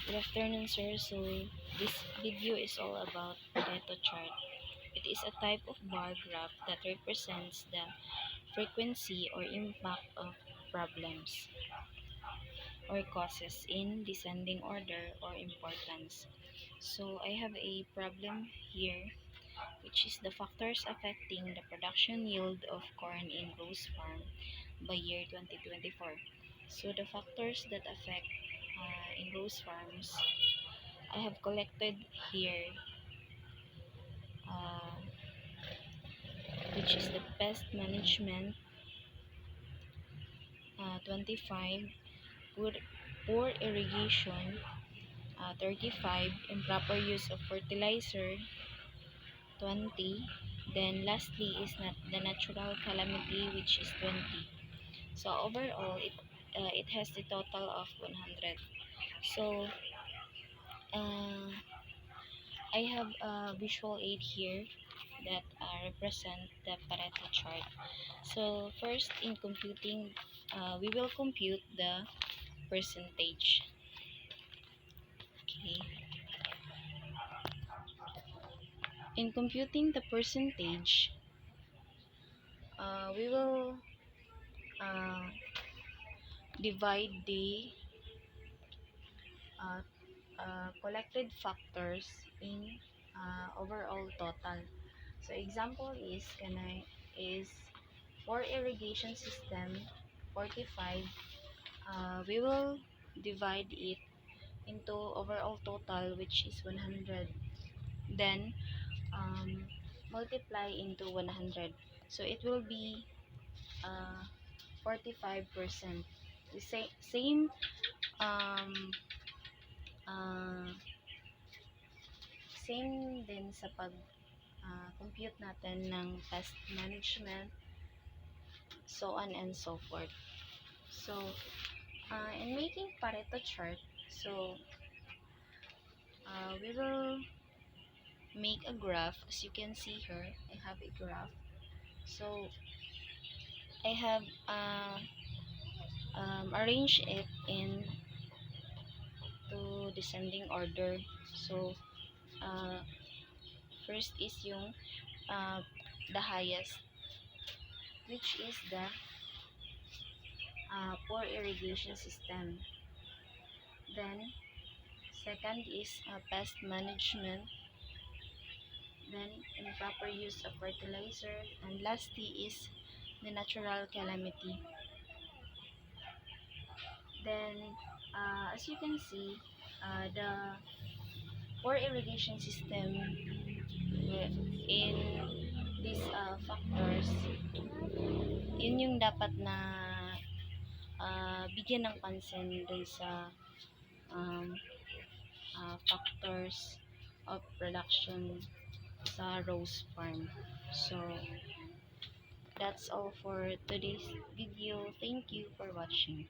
Good afternoon, sir. So, this video is all about Pareto chart. It is a type of bar graph that represents the frequency or impact of problems or causes in descending order or importance. So, I have a problem here, which is the factors affecting the production yield of corn in Rose Farm by year 2024. So, the factors that affect in Rose Farms, I have collected here, uh, which is the pest management, 25, poor, poor irrigation, 35, improper use of fertilizer, 20, then lastly is not the natural calamity, which is 20. So overall, it has the total of 100. So uh, I have a visual aid here that represent the Pareto chart. So first, in computing, we will compute the percentage. Okay. In computing the percentage, we will uh, divide the uh, collected factors in overall total. So example is for irrigation system 45. We will divide it into overall total, which is 100. Then multiply into 100. So it will be 45%. The same um, uh, same din sa pag compute natin ng pest management, so on and so forth. So in making Pareto chart, so we will make a graph. As you can see here, I have a graph. So I have arranged it in to descending order. So uh, first is yung the highest, which is the poor irrigation system. Then second is pest management. Then improper use of fertilizer, and lastly is the natural calamity. Then as you can see, the poor irrigation system in these factors, yun yung dapat na bigyan ng pansin dun sa um, factors of production sa Rose Farm. So that's all for today's video. Thank you for watching.